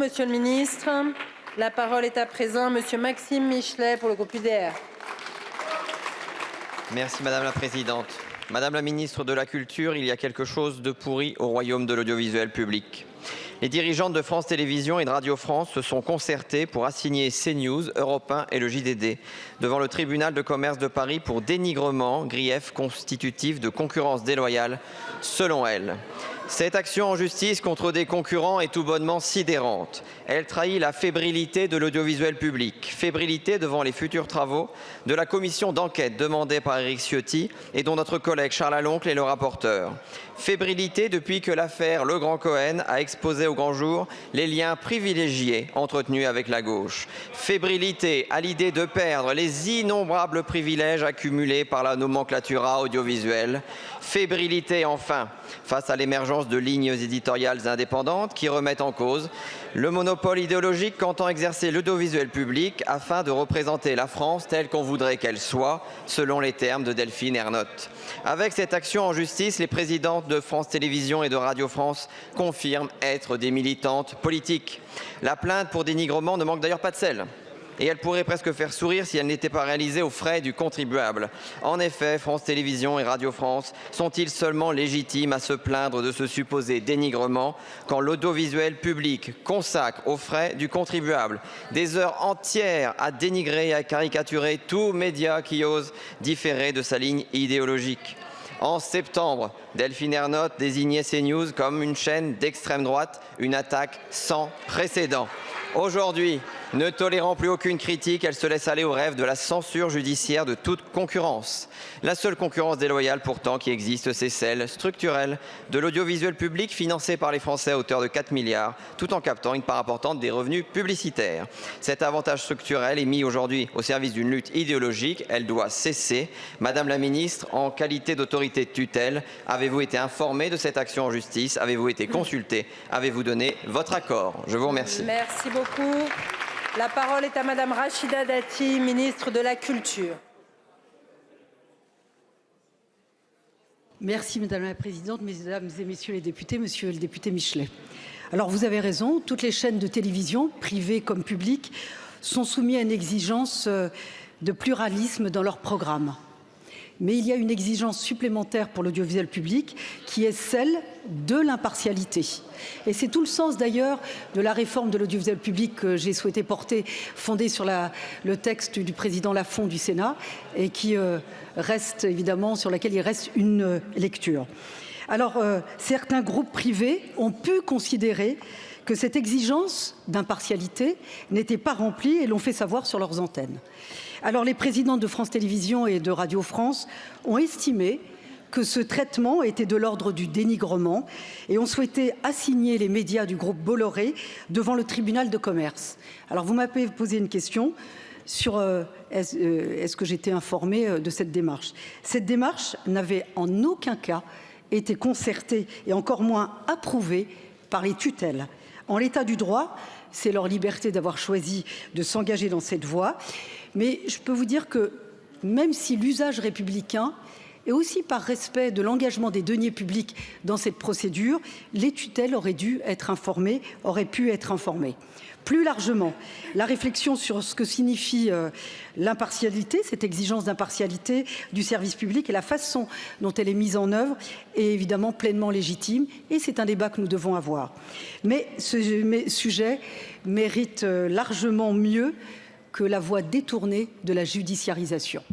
Monsieur le ministre, la parole est à présent Monsieur Maxime Michelet pour le groupe UDR. Merci Madame la Présidente. Madame la Ministre de la Culture, il y a quelque chose de pourri au royaume de l'audiovisuel public. Les dirigeantes de France Télévisions et de Radio France se sont concertés pour assigner CNews, Europe 1 et le JDD devant le tribunal de commerce de Paris pour dénigrement, grief constitutif de concurrence déloyale, selon elles. Cette action en justice contre des concurrents est tout bonnement sidérante. Elle trahit la fébrilité de l'audiovisuel public, fébrilité devant les futurs travaux de la commission d'enquête demandée par Éric Ciotti et dont notre collègue Charles Aloncle est le rapporteur. Fébrilité depuis que l'affaire Le Grand Cohen a exposé au grand jour les liens privilégiés entretenus avec la gauche. Fébrilité à l'idée de perdre les innombrables privilèges accumulés par la nomenclatura audiovisuelle. Fébrilité enfin face à l'émergence de lignes éditoriales indépendantes qui remettent en cause le monopole idéologique qu'entend exercer l'audiovisuel public afin de représenter la France telle qu'on voudrait qu'elle soit, selon les termes de Delphine Ernotte. Avec cette action en justice, les présidentes de France Télévisions et de Radio France confirment être des militantes politiques. La plainte pour dénigrement ne manque d'ailleurs pas de sel. Et elle pourrait presque faire sourire si elle n'était pas réalisée aux frais du contribuable. En effet, France Télévisions et Radio France sont-ils seulement légitimes à se plaindre de ce supposé dénigrement quand l'audiovisuel public consacre aux frais du contribuable des heures entières à dénigrer et à caricaturer tout média qui ose différer de sa ligne idéologique? En septembre, Delphine Ernotte désignait CNews comme une chaîne d'extrême droite, une attaque sans précédent. Aujourd'hui, ne tolérant plus aucune critique, elle se laisse aller au rêve de la censure judiciaire de toute concurrence. La seule concurrence déloyale pourtant qui existe, c'est celle structurelle de l'audiovisuel public financé par les Français à hauteur de 4 milliards, tout en captant une part importante des revenus publicitaires. Cet avantage structurel est mis aujourd'hui au service d'une lutte idéologique. Elle doit cesser. Madame la Ministre, en qualité d'autorité de tutelle, avez-vous été informée de cette action en justice? Avez-vous été consultée? Avez-vous donné votre accord? Je vous remercie. Merci beaucoup. La parole est à Madame Rachida Dati, ministre de la Culture. Merci Madame la Présidente, Mesdames et Messieurs les députés, Monsieur le député Michelet. Alors vous avez raison, toutes les chaînes de télévision, privées comme publiques, sont soumises à une exigence de pluralisme dans leur programme. Mais il y a une exigence supplémentaire pour l'audiovisuel public qui est celle de l'impartialité. Et c'est tout le sens d'ailleurs de la réforme de l'audiovisuel public que j'ai souhaité porter, fondée sur le texte du président Lafont du Sénat et qui reste évidemment sur laquelle il reste une lecture. Alors certains groupes privés ont pu considérer que cette exigence d'impartialité n'était pas remplie et l'ont fait savoir sur leurs antennes. Alors les présidents de France Télévisions et de Radio France ont estimé que ce traitement était de l'ordre du dénigrement et ont souhaité assigner les médias du groupe Bolloré devant le tribunal de commerce. Alors vous m'avez posé une question sur est-ce que j'étais informée de cette démarche. Cette démarche n'avait en aucun cas été concertée et encore moins approuvée par les tutelles. En l'état du droit, c'est leur liberté d'avoir choisi de s'engager dans cette voie. Mais je peux vous dire que même si l'usage républicain et aussi par respect de l'engagement des deniers publics dans cette procédure, les tutelles auraient pu être informées. Plus largement, la réflexion sur ce que signifie l'impartialité, cette exigence d'impartialité du service public et la façon dont elle est mise en œuvre est évidemment pleinement légitime et c'est un débat que nous devons avoir. Mais ce sujet mérite largement mieux que la voie détournée de la judiciarisation.